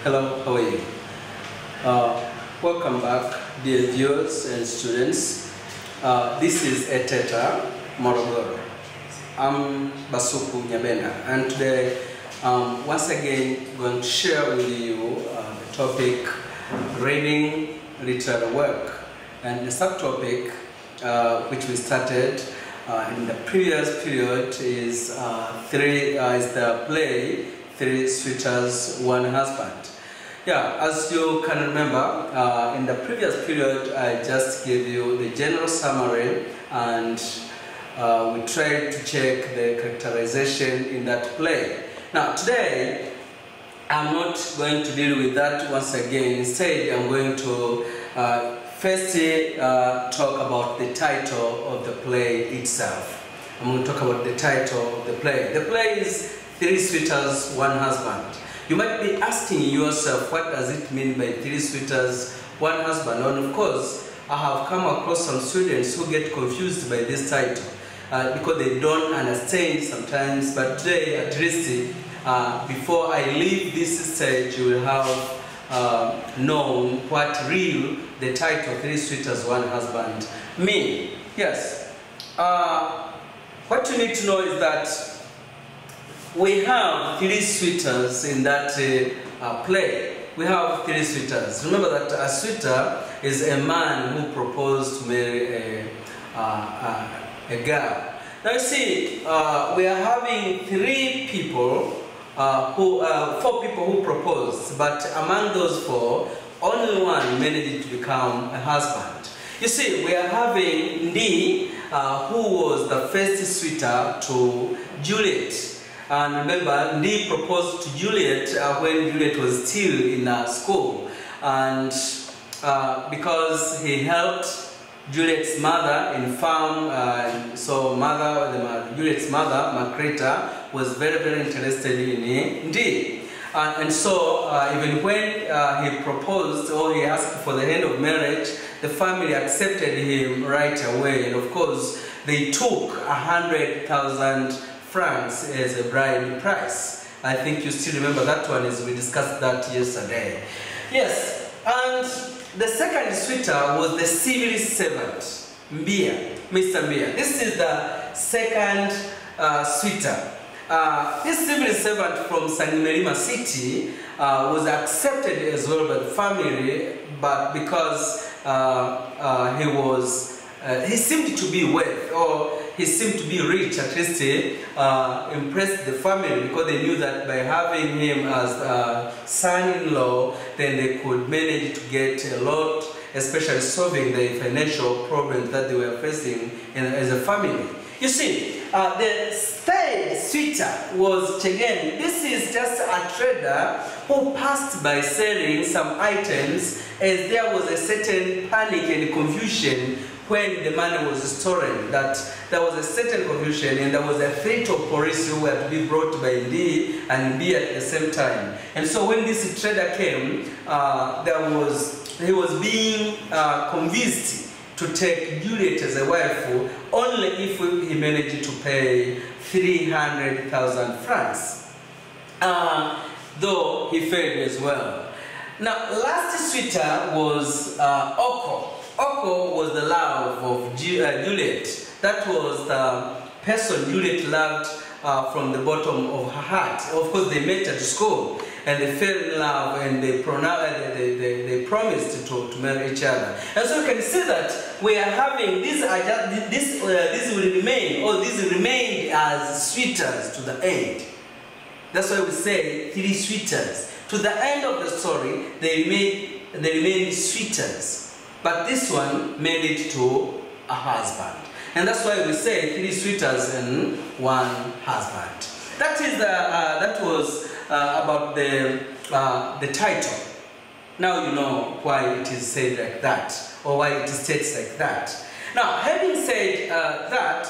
Hello, how are you? Welcome back, dear viewers and students. This is Eteta MOROGORO. I'm BASUKU NYABENDA, and today, once again, I'm going to share with you the topic reading literary work. And the subtopic which we started in the previous period is the play Three Suitors, One Husband. Yeah, as you can remember, in the previous period, I just gave you the general summary, and we tried to check the characterization in that play. Now, today, I'm not going to deal with that once again. Instead, I'm going to first talk about the title of the play itself. I'm going to talk about the title of the play. The play is Three Suitors, One Husband. You might be asking yourself, what does it mean by three suitors, one husband? And of course, I have come across some students who get confused by this title because they don't understand sometimes. But today, at least, before I leave this stage, you will have known what real the title Three Suitors, One Husband mean. Yes. What you need to know is that we have three suitors in that play. We have three suitors. Remember that a suitor is a man who proposed to marry a girl. Now you see, we are having four people who proposed, but among those four, only one managed to become a husband. You see, we are having Ndi, who was the first suitor to Juliet. And remember, Ndi proposed to Juliet when Juliet was still in school. And because he helped Juliet's mother in farm, so Juliet's mother, Margareta, was very, very interested in Ndi. And so even when he proposed or he asked for the hand of marriage, the family accepted him right away. And of course, they took 100,000 francs as a bride price. I think you still remember that one, as we discussed that yesterday. Yes, and the second suitor was the civil servant, Mbia, Mr. Mbia. This is the second suitor. This civil servant from Sangimelima City was accepted as well by the family, but because he seemed to be wealthy, or he seemed to be rich, at least impressed the family, because they knew that by having him as son-in-law, then they could manage to get a lot, especially solving the financial problems that they were facing as a family. You see, the third suitor was Chegen. This is just a trader who passed by selling some items, as there was a certain panic and confusion when the money was stolen, that there was a certain confusion and there was a threat of police who were to be brought by Ndi and Mbi at the same time. And so when this trader came, he was being convinced to take Juliet as a wife only if he managed to pay 300,000 francs, though he failed as well. Now, last suitor was Oko. Oko was the love of Juliet. That was the person Juliet loved from the bottom of her heart. Of course, they met at school and they fell in love, and they promised to marry each other. And so you can see that we are having these remained as suitors to the end. That's why we say three suitors. To the end of the story, they remain suitors. But this one made it to a husband. And that's why we say three suitors and one husband. That was about the title. Now you know why it is said like that, or why it states like that. Now, having said that,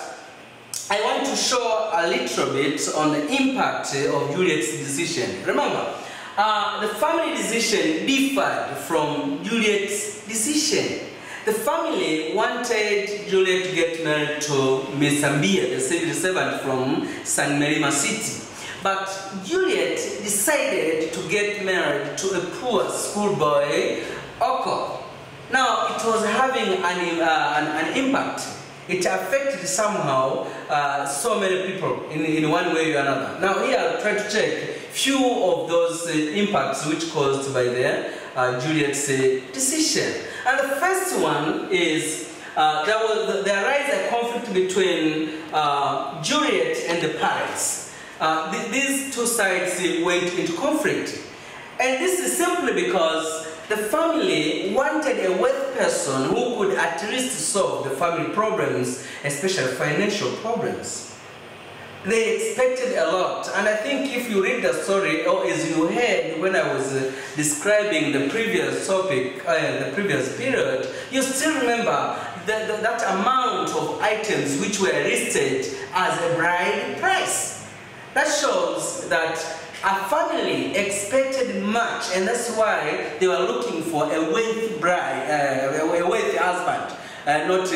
I want to show a little bit on the impact of Juliet's decision. Remember, the family decision differed from Juliet's decision. The family wanted Juliet to get married to Miss Mbia, the civil servant from Sangimelima City. But Juliet decided decided to get married to a poor schoolboy, Oko. Now, it was having an impact. It affected somehow so many people in one way or another. Now, here I'll try to check few of those impacts which caused by Juliet's decision. And the first one is there arose a conflict between Juliet and the parents. These two sides went into conflict. And this is simply because the family wanted a wealthy person who could at least solve the family problems, especially financial problems. They expected a lot, and I think if you read the story, or as you heard when I was describing the previous topic, the previous period, you still remember that amount of items which were listed as a bride price. That shows that a family expected much, and that's why they were looking for a wealthy bride, a wealthy husband, not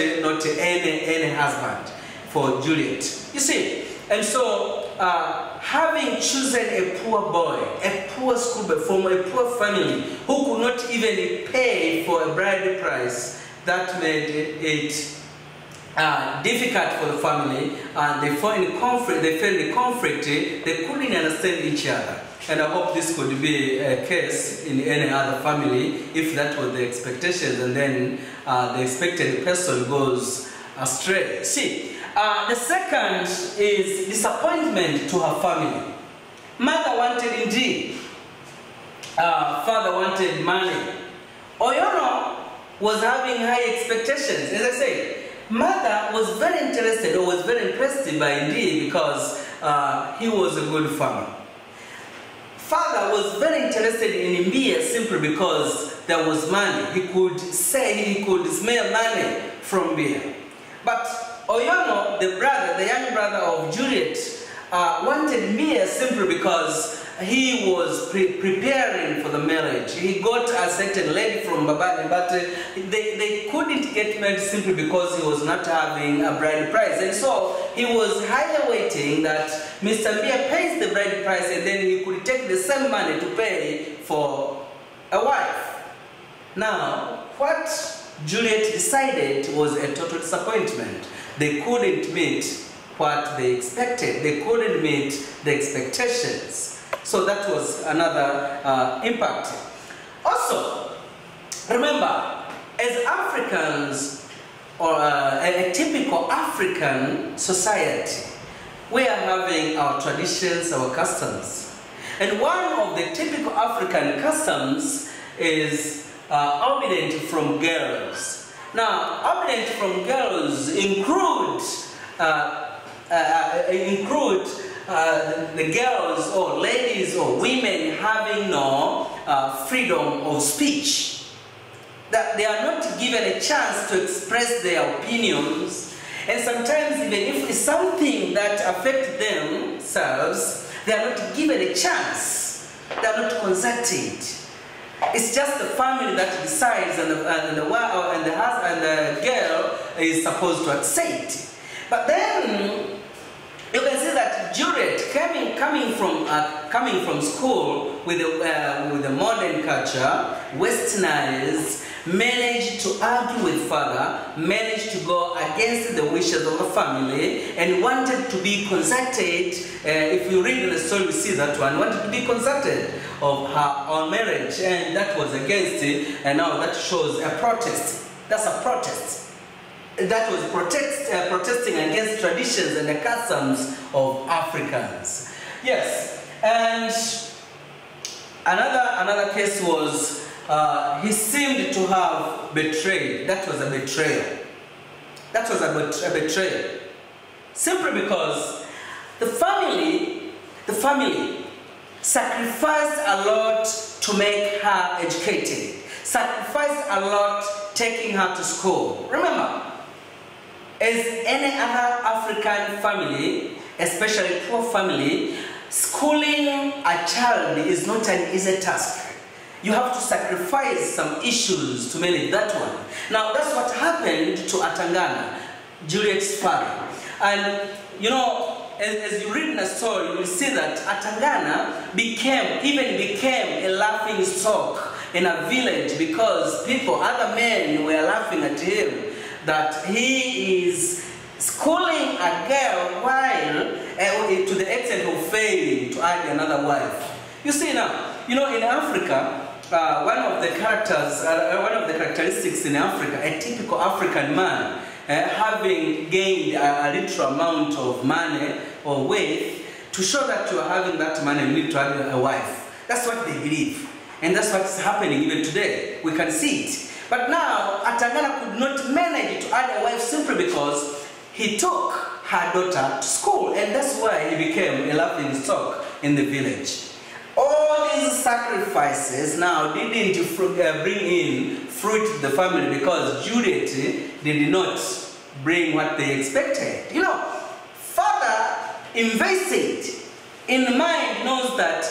any husband for Juliet. You see, and so having chosen a poor boy, a poor schoolboy from a poor family who could not even pay for a bride price, that made it difficult for the family, and they fell in conflict. They couldn't understand each other. And I hope this could be a case in any other family if that was the expectations, and then the expected person goes astray. See, the second is disappointment to her family. Mother wanted indeed, father wanted money. Oyono was having high expectations. As I say, mother was very interested, or was very impressed by Ndi because he was a good farmer. Father was very interested in Mbia simply because there was money. He could say, he could smell money from Mbia. But Oyono, the young brother of Juliet, wanted Mbia simply because he was preparing for the marriage. He got a certain lady from Babani, but they couldn't get married simply because he was not having a bride price. And so he was highly waiting that Mr. Mbia pays the bride price, and then he could take the same money to pay for a wife. Now, what Juliet decided was a total disappointment. They couldn't meet what they expected. They couldn't meet the expectations. So that was another impact. Also, remember, as Africans, or a typical African society, we are having our traditions, our customs. And one of the typical African customs is obedient from girls. Now, obedient from girls include the girls or ladies or women having no freedom of speech. That they are not given a chance to express their opinions, and sometimes even if it's something that affects themselves, they are not given a chance. They are not consulted. It's just the family that decides, and the girl is supposed to accept. But then you can see that Juliet, coming from school with the modern culture, westernized, managed to argue with father, managed to go against the wishes of the family, and wanted to be consulted. If you read the story, we see that one, wanted to be consulted of her own marriage, and that was against it, and now that shows a protest. That's a protest. That was protesting against traditions and the customs of Africans. Yes, and another case was he seemed to have betrayed. That was a betrayal. That was a betrayal. Simply because the family sacrificed a lot to make her educated. Sacrificed a lot taking her to school. Remember, as any other African family, especially poor family, schooling a child is not an easy task. You have to sacrifice some issues to manage that one. Now, that's what happened to Atangana, Juliet's father. And, you know, as you read in the story, you will see that Atangana became a laughing stock in a village because other men were laughing at him that he is schooling a girl while to the extent of failing to add another wife. You see now, in Africa, one of the characteristics in Africa, a typical African man, having gained a little amount of money or wealth, to show that you are having that money, you need to have a wife. That's what they believe. And that's what's happening even today. We can see it. But now, Atangana could not manage to add a wife simply because he took her daughter to school. And that's why he became a laughing stock in the village. All these sacrifices now didn't bring in fruit to the family because Juliet did not bring what they expected. Father invested in mind, knows that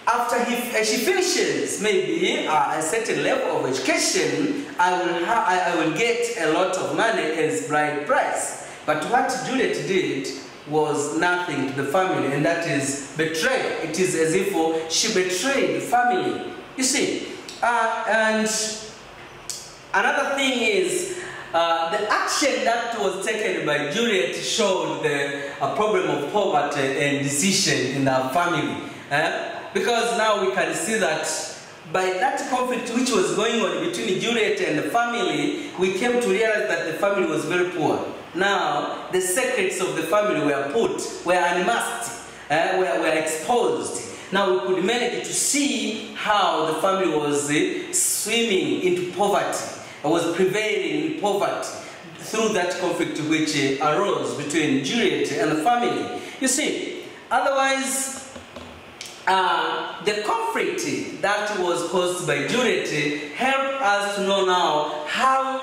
after she finishes maybe a certain level of education, I will get a lot of money as bride price. But what Juliet did was nothing to the family, and that is betrayal. It is as if she betrayed the family. You see, and another thing is the action that was taken by Juliet showed the problem of poverty and decision in our family. Because now we can see that by that conflict which was going on between Juliet and the family, we came to realize that the family was very poor. Now, the secrets of the family were unmasked, were exposed. Now we could manage to see how the family was swimming into poverty, was prevailing in poverty through that conflict which arose between Juliet and the family. You see, otherwise, the conflict that was caused by Juliet helped us to know now how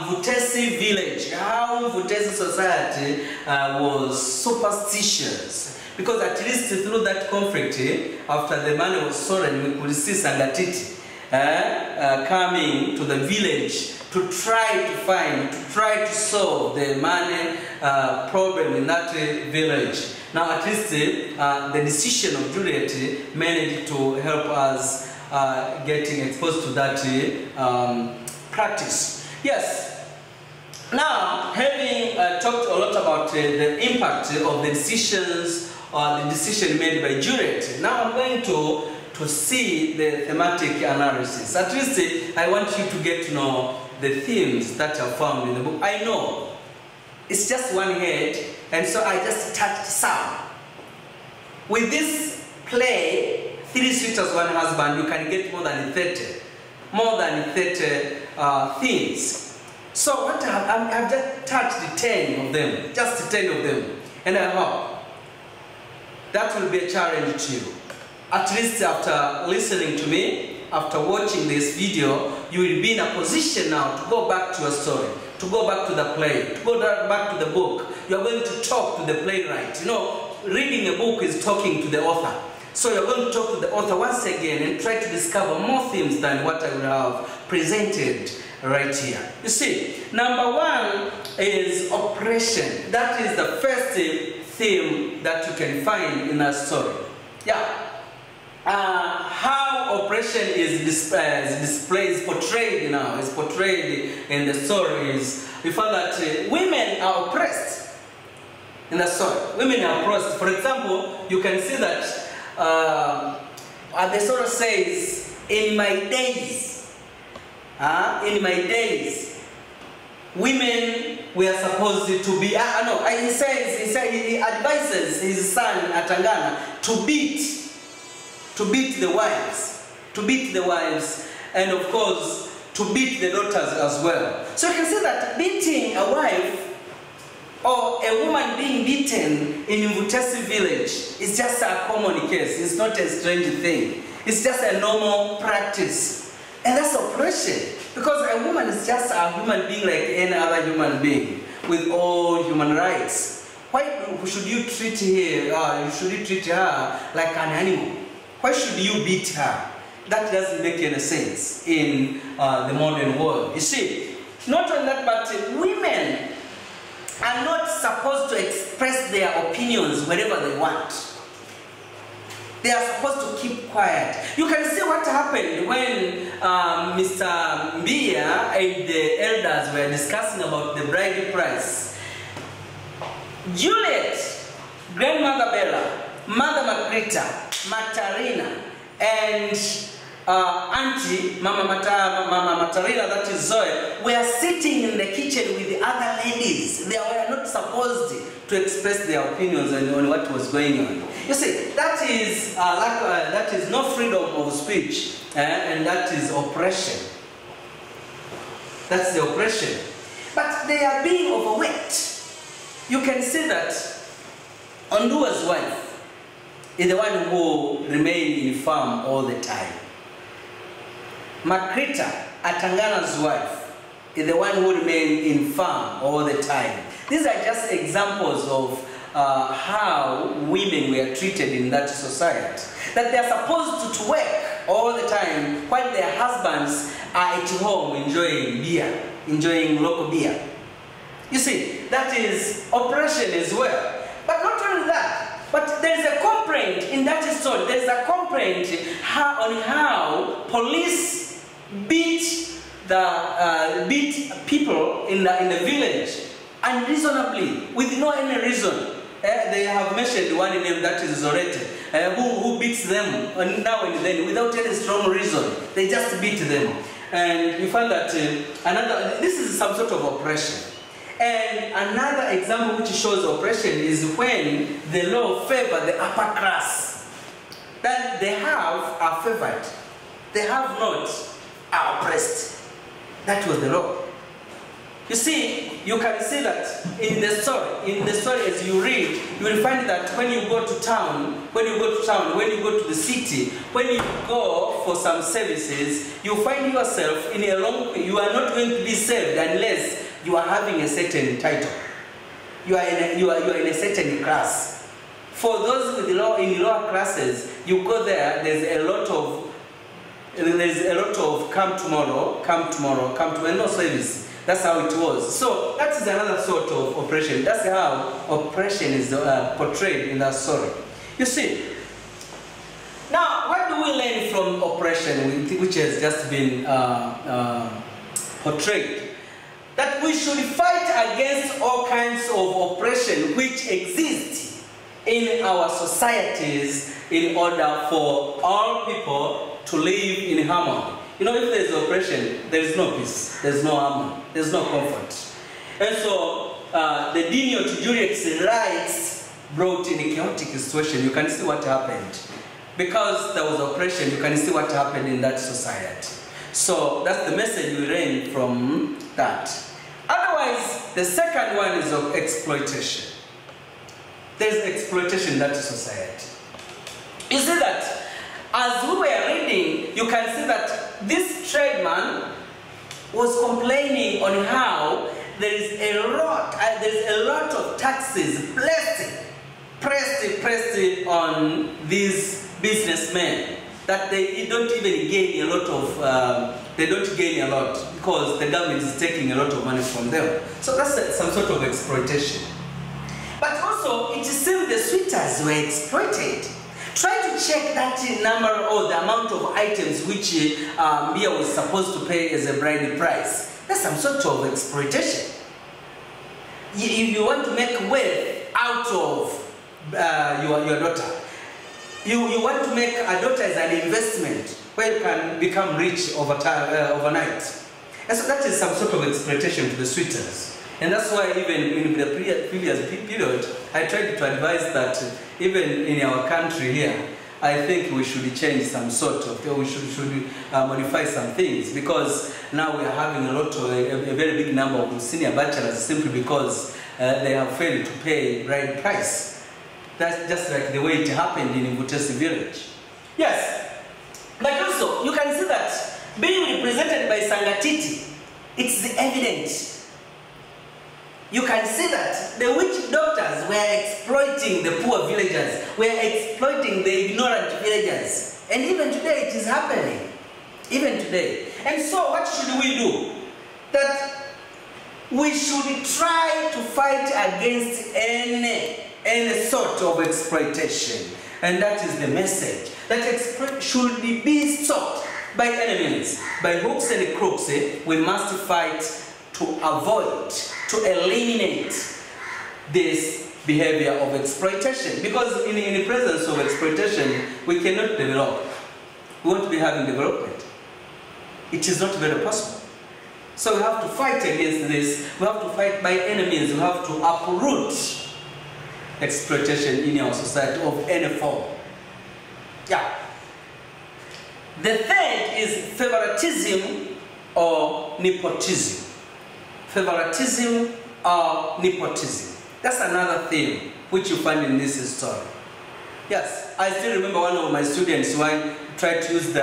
Vutesi village, how Vutesi society was superstitious. Because at least through that conflict, after the money was stolen, we could see Sangatiti coming to the village to try to solve the money problem in that village. Now at least the decision of Juliet managed to help us getting exposed to that practice. Yes. Now, having talked a lot about the impact of the decisions or the decision made by Juliet, now I'm going to see the thematic analysis. At least I want you to get to know the themes that are found in the book. I know it's just one head, and so I just touched some. With this play, 3 Suitors, 1 Husband, you can get more than 30 themes. So what I've just touched 10 of them, just 10 of them, and I hope that will be a challenge to you. At least after listening to me, after watching this video, you will be in a position now to go back to your story, to go back to the play, to go back to the book. You are going to talk to the playwright. Reading a book is talking to the author. So you're going to talk to the author once again and try to discover more themes than what I will have presented right here. You see, number 1 is oppression. That is the first theme that you can find in a story. Yeah. How oppression is portrayed in the stories. We find that women are oppressed in the story. Women are oppressed. For example, you can see that the story says, in my days, women were supposed to be, he advises his son Atangana to beat the wives, and of course, to beat the daughters as well. So you can see that beating a wife or a woman being beaten in Vutesi village is just a common case. It's not a strange thing. It's just a normal practice. And that's oppression. Because a woman is just a human being like any other human being with all human rights. Why should you treat her like an animal? Why should you beat her? That doesn't make any sense in the modern world. You see, not only that, but women are not supposed to express their opinions wherever they want. They are supposed to keep quiet. You can see what happened when Mr. Mbia and the elders were discussing about the bride price. Juliet, Grandmother Bella, Mother Margarita, Matarina, and Auntie, Mama Matarina, that is Zoe, were sitting in the kitchen with the other ladies. They were not supposed to express their opinions on what was going on. You see, that is no freedom of speech, and that is oppression. That's the oppression. But they are being overweight. You can see that Ondua's wife is the one who remained in farm all the time. Makrita, Atangana's wife, is the one who remained in farm all the time. These are just examples of how women were treated in that society. That they are supposed to work all the time while their husbands are at home enjoying beer, enjoying local beer. You see, that is oppression as well. But not only that, but there is a complaint in that story. There is a complaint on how police beat people in the village unreasonably, with no any reason. They have mentioned one name, that is Zorete, who beats them now and then without any strong reason. They just beat them. And you find that this is some sort of oppression. And another example which shows oppression is when the law favored the upper class. That they are favored. They have not are oppressed. That was the law. You see, you can see that in the story as you read, you will find that when you go to town, when you go to the city, when you go for some services, you find yourself in a long, you are not going to be saved unless you are having a certain title. You are in a certain class. For those with in lower classes, you go there, there's a lot of come tomorrow, no service. That's how it was. So that is another sort of oppression. That's how oppression is portrayed in that story. You see, now what do we learn from oppression, which has just been portrayed? That we should fight against all kinds of oppression which exist in our societies in order for all people to live in harmony. You know, if there is oppression, there is no peace, there is no harmony, there is no comfort. And so, the Dino to Juliet's rights brought in a chaotic situation. You can see what happened. Because there was oppression, you can see what happened in that society. So, that's the message we learned from that. Otherwise, the second one is of exploitation. There is exploitation in that society. You see that as we were reading, you can see that this tradesman was complaining on how there is a lot of taxes pressed on these businessmen, that they don't even gain a lot of, because the government is taking a lot of money from them. So that's some sort of exploitation. But also, it seems the suitors were exploited. Try to check that number or the amount of items which Mia was supposed to pay as a bride price. That's some sort of exploitation. You want to make wealth out of your daughter. You want to make a daughter as an investment where you can become rich overnight. And so that is some sort of exploitation to the suitors. And that's why even in the previous period, I tried to advise that even in our country here, I think we should change some sort of, we should modify some things, because now we are having a very big number of senior bachelors simply because they have failed to pay bride price. That's just like the way it happened in Mvutesi village. Yes, but also you can see that being represented by Sangatiti, it's evident. You can see that the witch doctors were exploiting the poor villagers, were exploiting the ignorant villagers. And even today it is happening. Even today. And so what should we do? That we should try to fight against any sort of exploitation. And that is the message. That should be stopped by any means. By hooks and crooks, we must fight to avoid, to eliminate this behavior of exploitation. Because in the presence of exploitation, we cannot develop. We won't be having development. It is not very possible. So we have to fight against this. We have to fight by any means. We have to uproot exploitation in our society of any form. Yeah. The third is favoritism or nepotism. Favoritism or nepotism. That's another theme which you find in this story. Yes, I still remember one of my students who tried to use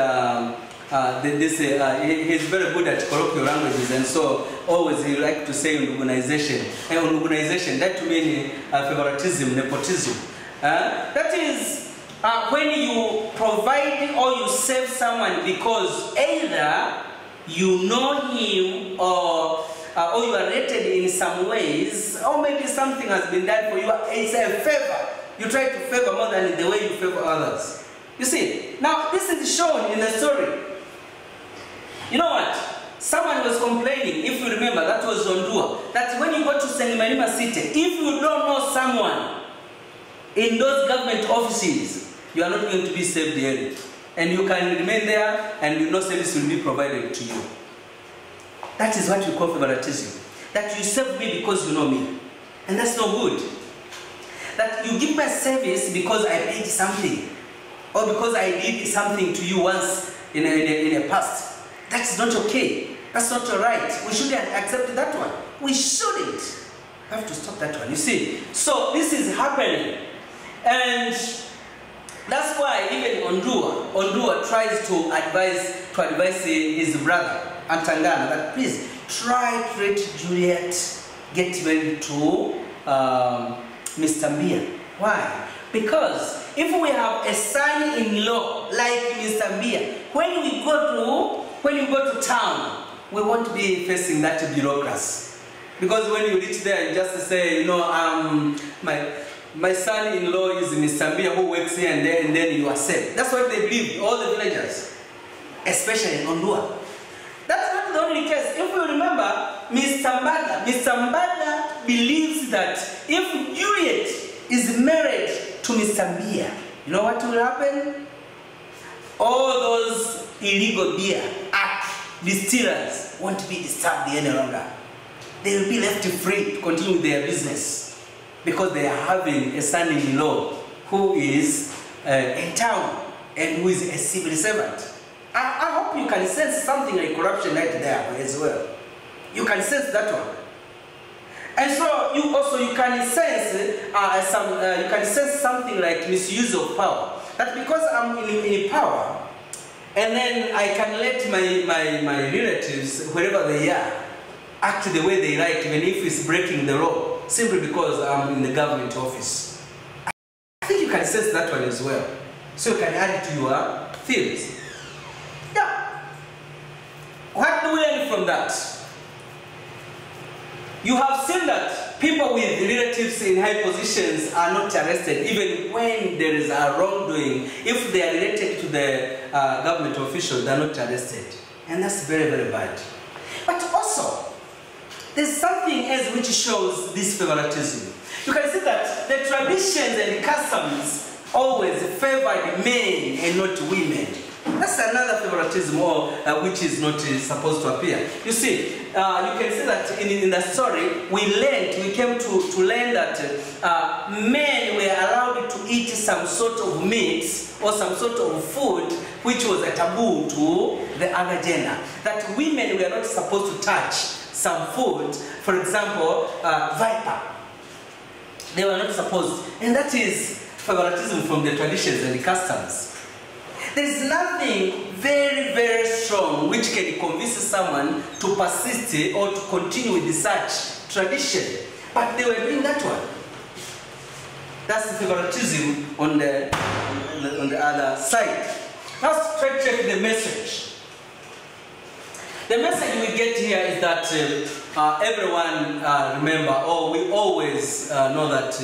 he's very good at colloquial languages, and so always he liked to say organization. And organization, that means favoritism, nepotism. That is when you provide or you save someone because either you know him or you are rated in some ways, or maybe something has been done for you. It's a favor. You try to favor more than the way you favor others. You see, now this is shown in the story. You know what? Someone was complaining, if you remember, that was Ondua, that when you go to Sengimanima City, if you don't know someone in those government offices, you are not going to be saved there. And you can remain there and no service will be provided to you. That is what we call favoritism. That you serve me because you know me. And that's no good. That you give me a service because I paid something. Or because I did something to you once in a past. That's not okay. That's not alright. We shouldn't accept that one. We shouldn't. We have to stop that one. You see? So this is happening. And that's why even Ondua tries to advise his brother, Antangana, that please try to let Juliet get married to Mr. Mbia. Why? Because if we have a son-in-law like Mr. Mbia, when you go to town, we won't be facing that bureaucracy. Because when you reach there, you just say, you know, my son-in-law is Mr. Mbia who works here, and then you are safe. That's what they believe, all the villagers, especially in Ondua. That's not the only case. If you remember, Mr. Mbaga believes that if Juliet is married to Mr. Mbia, you know what will happen? All those illegal beer distillers won't be disturbed any longer. They will be left free to continue their business because they are having a son-in-law who is in town and who is a civil servant. I hope you can sense something like corruption right there as well. You can sense that one. And so you can sense something like misuse of power. That because I'm in power, and then I can let my relatives, wherever they are, act the way they like, even if it's breaking the law, simply because I'm in the government office. I think you can sense that one as well. So you can add it to your theories. Yeah. What do we learn from that? You have seen that people with relatives in high positions are not arrested even when there is a wrongdoing. If they are related to the government official, they are not arrested. And that's very, very bad. But also, there's something else which shows this favoritism. You can see that the traditions and customs always favored men and not women. That's another favoritism which is not supposed to appear. You see, you can see that in the story, we came to learn that men were allowed to eat some sort of meat or some sort of food which was a taboo to the other gender. That women were not supposed to touch some food, for example, viper. They were not supposed. And that is favoritism from the traditions and the customs. There is nothing very, very strong which can convince someone to persist or to continue with such tradition. But they were doing that one. That's the favoritism on the other side. Let's try to check the message. The message we get here is that everyone remember, or we always know that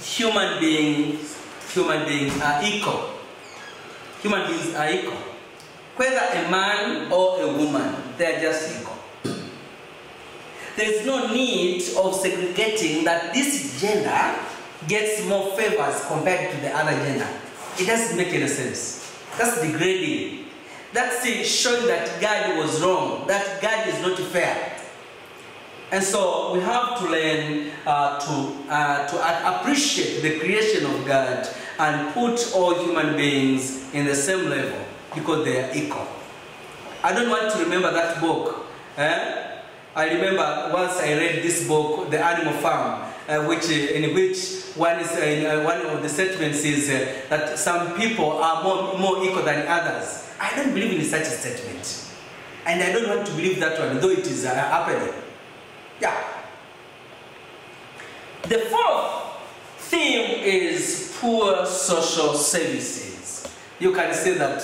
human beings are equal. Human beings are equal. Whether a man or a woman, they are just equal. There is no need of segregating that this gender gets more favors compared to the other gender. It doesn't make any sense. That's degrading. That's showing that God was wrong, that God is not fair. And so we have to learn to appreciate the creation of God and put all human beings in the same level because they are equal. I don't want to remember that book. I remember once I read this book, The Animal Farm, in which one of the statements is that some people are more equal than others. I don't believe in such a statement. And I don't want to believe that one, though it is happening. Yeah. The fourth theme is poor social services. You can see that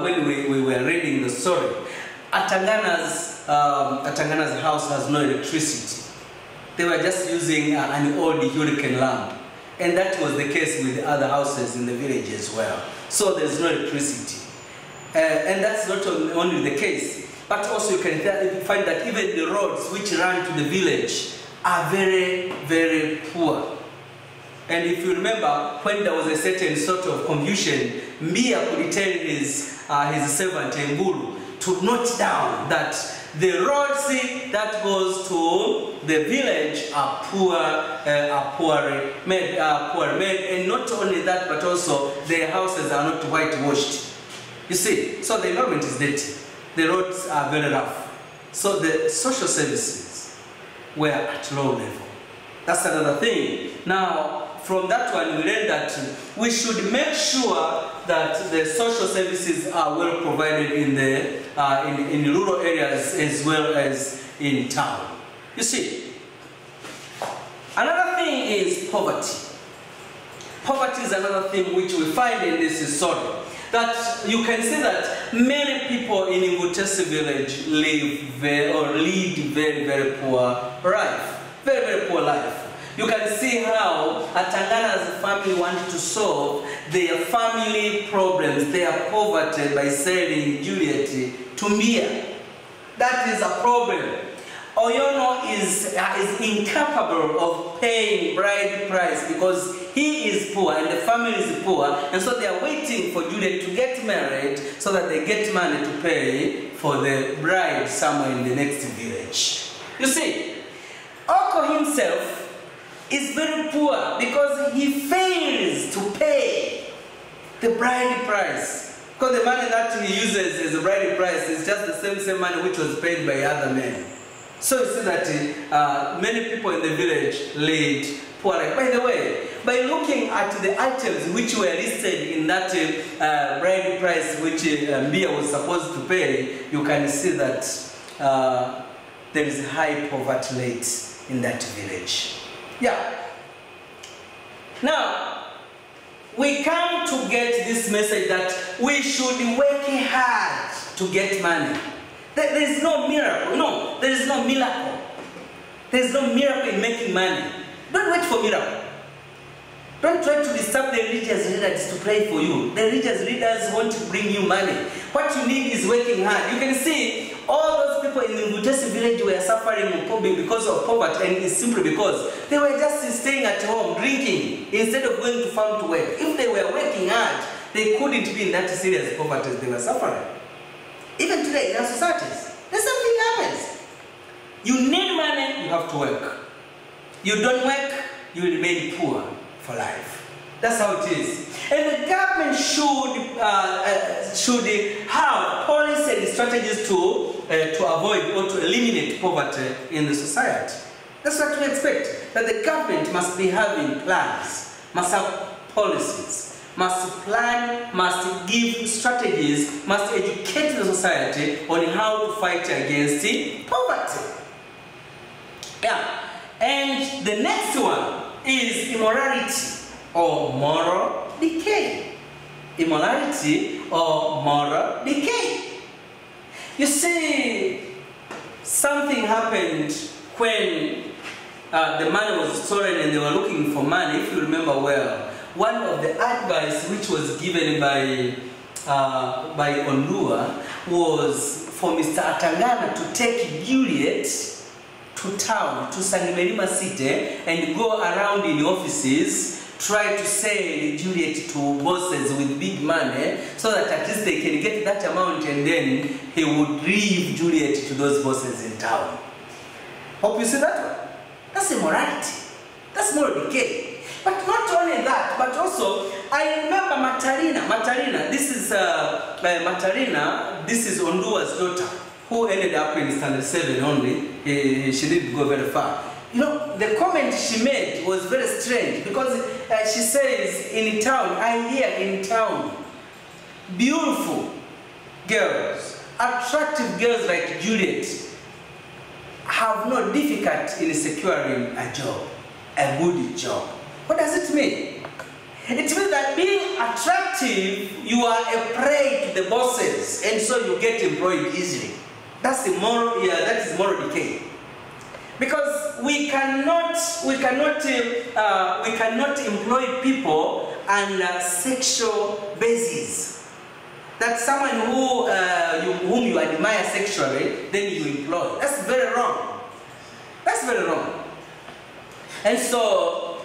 when we were reading the story, Atangana's house has no electricity. They were just using an old hurricane lamp. And that was the case with the other houses in the village as well. So there's no electricity. And that's not only the case, but also you can find that even the roads which run to the village are very, very poor. And if you remember, when there was a certain sort of confusion, Mia could tell his servant Nguru to note down that the roads that goes to the village are poorly made, and not only that, but also their houses are not whitewashed. You see, so the environment is dirty. The roads are very rough. So the social services were at low level. That's another thing. Now, from that one, we learned that we should make sure that the social services are well provided in rural areas as well as in town. You see, another thing is poverty. Poverty is another thing which we find in this story. That you can see that many people in Ngutesi village lead very, very poor life. Very, very poor life. You can see how Atangana's family wanted to solve their family problems, their poverty, by selling Juliet to Mia. That is a problem. Oyono is incapable of paying bride price because he is poor and the family is poor, and so they are waiting for Juliet to get married so that they get money to pay for the bride somewhere in the next village. You see, Oko himself is very poor because he fails to pay the bride price. Because the money that he uses as a bride price is just the same money which was paid by other men. So you see that many people in the village lead poor life. By the way, by looking at the items which were listed in that bride price which Mia was supposed to pay, you can see that there is high poverty rate in that village. Yeah. Now, we come to get this message that we should be working hard to get money. There is no miracle. No, there is no miracle. There is no miracle in making money. Don't wait for miracle. Don't try to disturb the religious leaders to pray for you. The religious leaders want to bring you money. What you need is working hard. You can see all those people in the Ngutesi village were suffering because of poverty, and it's simply because they were just staying at home drinking instead of going to farm to work. If they were working hard, they couldn't be in that serious poverty they were suffering. Even today in our societies, the same thing happens. You need money, you have to work. You don't work, you will remain poor for life. That's how it is. And the government should have policy and strategies to avoid or to eliminate poverty in the society. That's what we expect. That the government must be having plans, must have policies, must plan, must give strategies, must educate the society on how to fight against poverty. Yeah. And the next one is immorality or moral decay. Immorality or moral decay. You see, something happened when the money was stolen and they were looking for money. If you remember well, one of the advice which was given by Ondua was for Mr. Atangana to take Juliet to town, to Sangimelima City, and go around in the offices, try to sell Juliet to bosses with big money, so that at least they can get that amount, and then he would leave Juliet to those bosses in town. Hope you see that one. That's immorality. That's moral decay. But not only that, but also, I remember Matarina. This is Matarina. This is Ondua's daughter, who ended up in standard 7 only. She didn't go very far. You know, the comment she made was very strange, because she says, in town, I hear in town, beautiful girls, attractive girls like Juliet, have no difficulty in securing a job, a good job. What does it mean? It means that being attractive, you are a prey to the bosses, and so you get employed easily. That's the moral, that is moral decay. Because we cannot employ people on sexual basis. That someone whom you admire sexually, then you employ. That's very wrong. That's very wrong. And so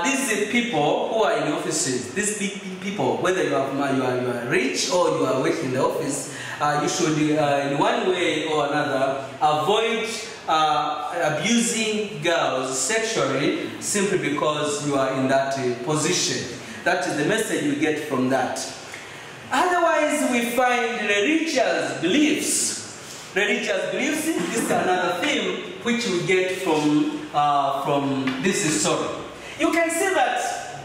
these people who are in offices, these big people, whether you are rich or you are working in the office, you should, in one way or another, avoid abusing girls sexually simply because you are in that position. That is the message you get from that. Otherwise, we find religious beliefs. Religious beliefs, this is another theme which we get from this story. You can see that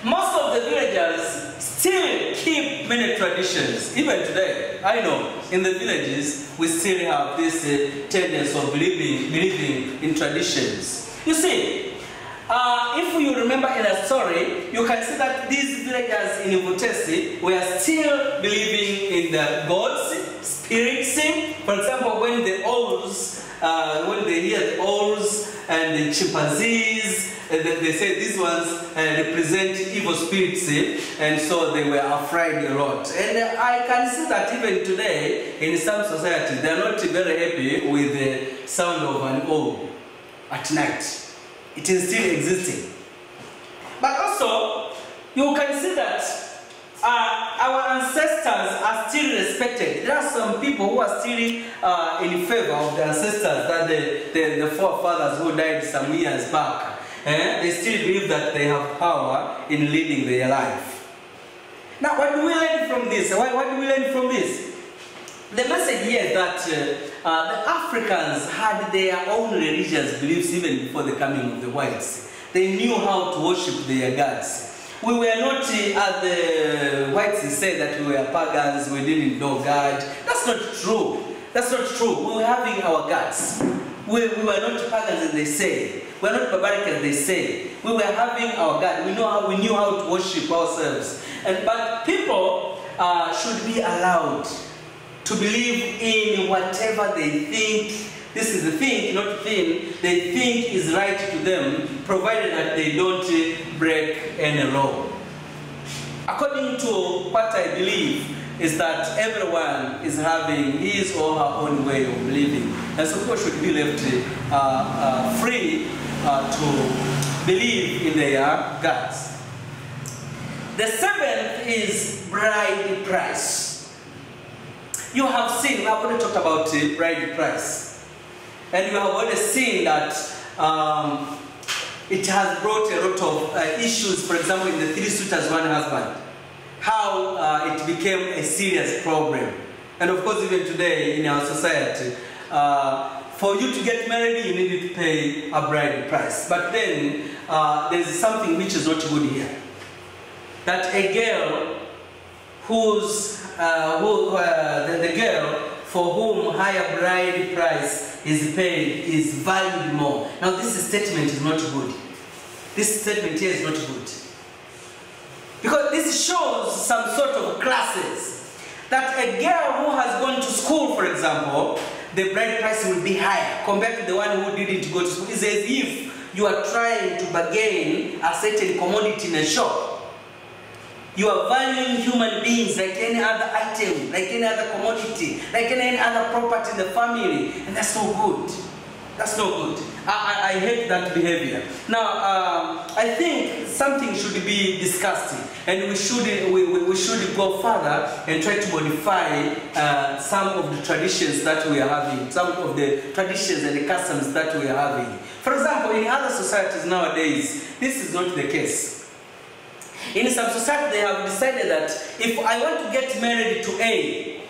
most of the villagers still keep many traditions. Even today, I know, in the villages, we still have this tendency of believing in traditions. You see, if you remember in a story, you can see that these villagers in Ivutesi were still believing in the gods, spirits. For example, when the owls, when they hear the owls and the chimpanzees, they say these ones represent evil spirits, and so they were afraid a lot. And I can see that even today, in some societies, they are not very happy with the sound of an owl at night. It is still existing. But also, you can see that our ancestors are still respected. There are some people who are still in favor of the ancestors, that the forefathers who died some years back. They still believe that they have power in leading their life. Now, what do we learn from this? What do we learn from this? The message here is that the Africans had their own religious beliefs even before the coming of the whites. They knew how to worship their gods. We were not, as the whites say, that we were pagans, we didn't know God. That's not true. That's not true. We were having our gods. We were not pagans as they say. We were not barbaric as they say. We were having our God. We knew how to worship ourselves. But people should be allowed to believe in whatever they think. This is the thing, not thing, they think is right to them, provided that they don't break any law. According to what I believe, is that everyone is having his or her own way of living. And so people should be left free to believe in their gods. The seventh is bride price. You have seen, we have already talked about bride price. And you have already seen that it has brought a lot of issues, for example, in the 3 suitors, 1 husband. How it became a serious problem. And of course, even today in our society, for you to get married, you need to pay a bride price. But then, there's something which is not good here. That a girl the girl for whom higher bride price is paid is valued more. Now this statement is not good. This statement here is not good. Because this shows some sort of classes. That a girl who has gone to school, for example, the bride price will be higher compared to the one who didn't go to school. It's as if you are trying to bargain a certain commodity in a shop. You are valuing human beings like any other item, like any other commodity, like any other property in the family, and that's no good. That's no good. I hate that behavior. Now, I think something should be discussed, and we should go further and try to modify some of the traditions that we are having, some of the traditions and the customs that we are having. For example, in other societies nowadays, this is not the case. In some society, they have decided that if I want to get married to A,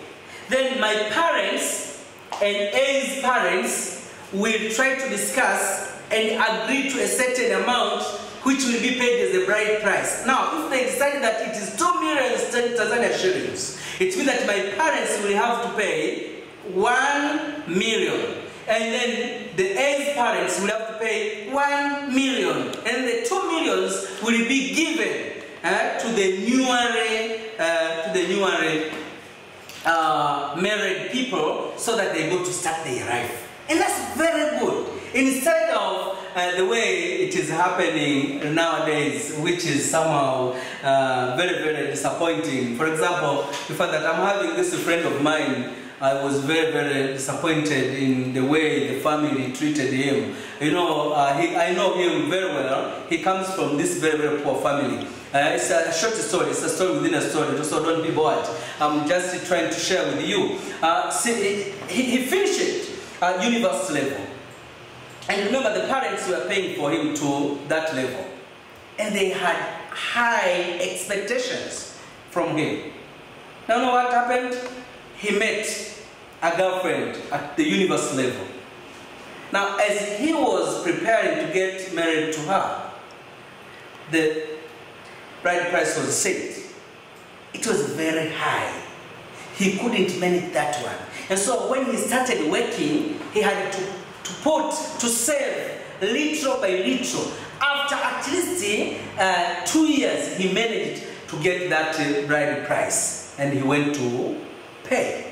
then my parents and A's parents will try to discuss and agree to a certain amount which will be paid as the bride price. Now, if they decide that it is 2 million Tanzania shillings, it means that my parents will have to pay 1 million. And then the A's parents will have to pay 1 million. And the 2 millions will be given to the newly married people so that they go to start their life. And that's very good. Instead of the way it is happening nowadays, which is somehow very, very disappointing. For example, the fact that I'm having this friend of mine, I was very, very disappointed in the way the family treated him. You know, I know him very well. He comes from this very, very poor family. It's a short story. It's a story within a story, so don't be bored. I'm just trying to share with you. He finished at university level. And remember, the parents were paying for him to that level. And they had high expectations from him. Now, you know what happened? He met a girlfriend at the university level. Now, as he was preparing to get married to her, the bride price was set. It was very high. He couldn't manage that one. And so when he started working, he had to save little by little. After at least 2 years, he managed to get that bride price. And he went to pay.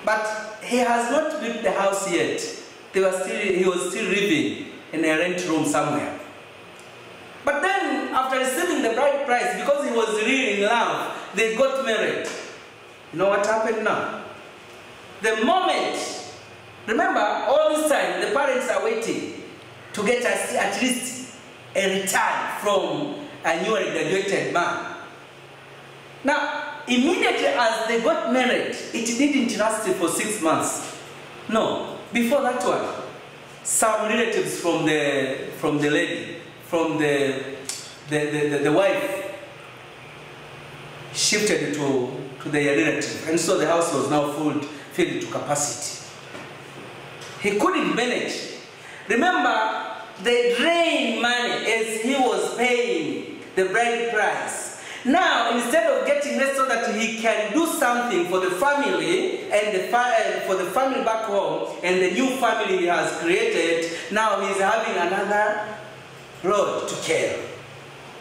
But he has not built the house yet. He was still living in a rent room somewhere. But then, after receiving the bride price, because he was really in love, they got married. You know what happened now? The moment, remember, all this time, the parents are waiting to get at least a return from a newly graduated man. Now, immediately as they got married, it didn't last for 6 months. No, before that one, some relatives from the lady, from the wife, shifted to their relative, and so the house was now filled to capacity. He couldn't manage. Remember, they drained money as he was paying the bride price. Now, instead of getting less so that he can do something for the family and for the family back home and the new family he has created, now he's having another road to carry.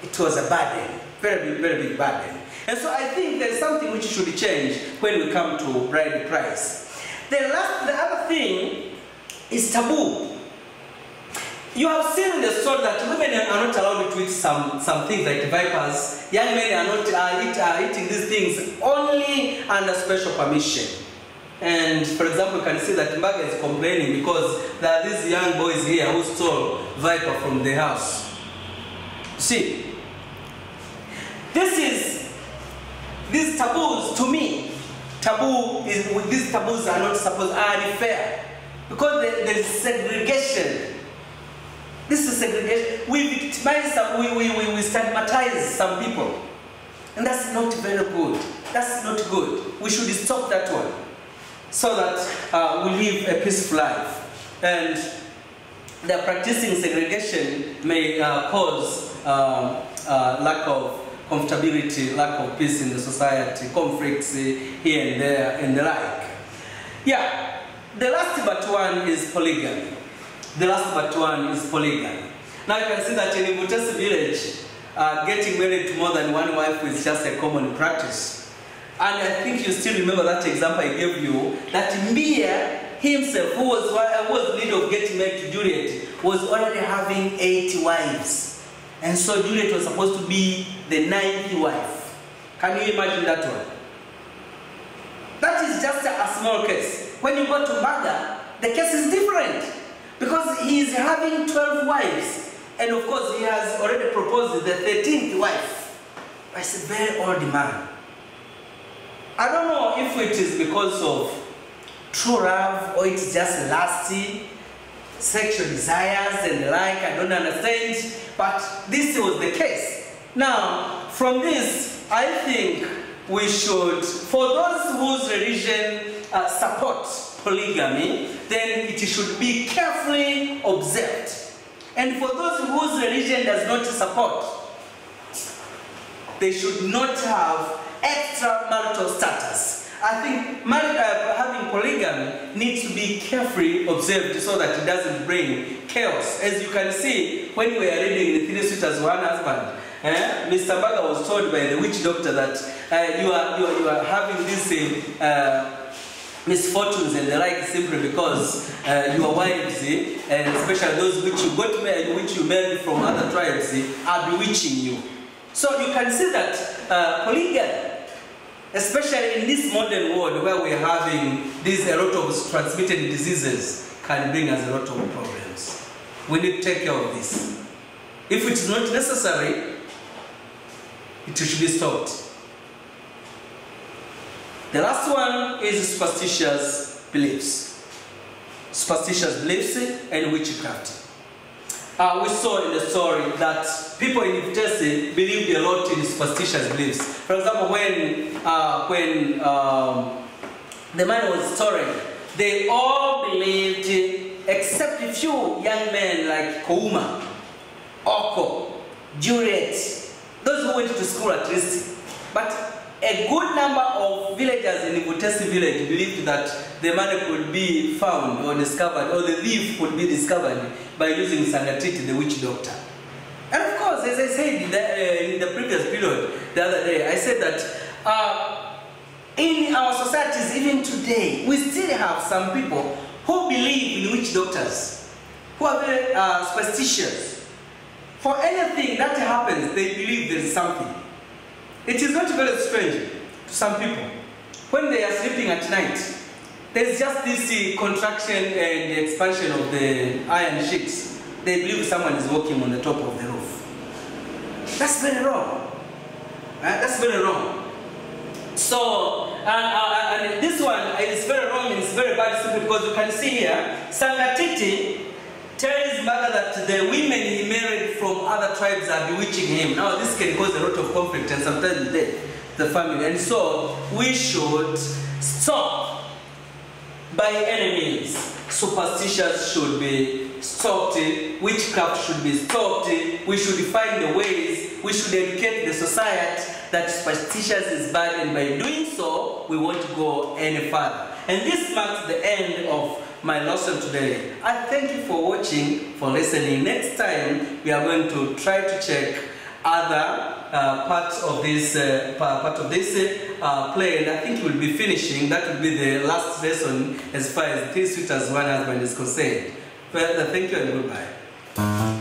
It was a burden, very big, very big burden. And so I think there's something which should change when we come to bride price. The other thing is taboo. You have seen in the story that women are not allowed to eat some things like vipers. Young men are not eating these things only under special permission. And for example, you can see that Mbaga is complaining because there are these young boys here who stole viper from the house. See, these taboos, to me, these taboos are not supposed to be fair. Because there is segregation. This is segregation. We victimize some, we stigmatize some people. And that's not very good. That's not good. We should stop that one. So that we live a peaceful life. And the practicing segregation may cause lack of comfortability, lack of peace in the society, conflicts here and there, and the like. Yeah, the last but one is polygamy. The last but one is polygamy. Now you can see that in Mutesi village, getting married to more than one wife is just a common practice. And I think you still remember that example I gave you, that Mia himself, who was lead of getting married to Juliet, was already having 8 wives. And so Juliet was supposed to be the 9th wife. Can you imagine that one? That is just a small case. When you go to Mother, the case is different. Because he is having 12 wives. And of course, he has already proposed the 13th wife. It's a very old man. I don't know if it is because of true love or it's just lusty, sexual desires and the like, I don't understand, but this was the case. Now, from this, I think we should, for those whose religion supports polygamy, then it should be carefully observed. And for those whose religion does not support, they should not have extramarital status. I think having polygamy needs to be carefully observed so that it doesn't bring chaos. As you can see, when we are reading the 3 suitors, 1 husband, Mr. Baga was told by the witch doctor that you are having these misfortunes and the like simply because your wives, and especially those which you got married, which you married from other tribes, are bewitching you. So you can see that polygamy, especially in this modern world where we're having a lot of transmitted diseases, can bring us a lot of problems. We need to take care of this. If it is not necessary, it should be stopped. The last one is superstitious beliefs. Superstitious beliefs and witchcraft. We saw in the story that people in Vitesse believed a lot in superstitious beliefs. For example, when the man was storing, they all believed, except a few young men like Kouma, Oko, Juliet, those who went to school at least. But a good number of villagers in the Vitesse village believed that the money could be found or discovered, or the thief could be discovered by using Sangatiti, the witch doctor. And of course, as I said in the previous period, the other day, I said that in our societies, even today, we still have some people who believe in witch doctors, who are very superstitious. For anything that happens, they believe there is something. It is not very strange to some people. When they are sleeping at night, there's just this contraction and expansion of the iron sheets. They believe someone is walking on the top of the roof. That's very wrong. That's very wrong. So, and this one is very wrong and it's very bad simply because you can see here, Sangatiti tells Mother that the women he married from other tribes are bewitching him. Now this can cause a lot of conflict and sometimes death, the family. And so we should stop by any means. Superstitions should be stopped, witchcraft should be stopped, we should find the ways, we should educate the society that superstitions is bad, and by doing so, we won't go any further. And this marks the end of my lesson today. I thank you for watching, for listening. Next time, we are going to try to check other parts of this play, and I think we'll be finishing. That will be the last lesson as far as 3 suitors, 1 husband is concerned. Further, thank you and goodbye.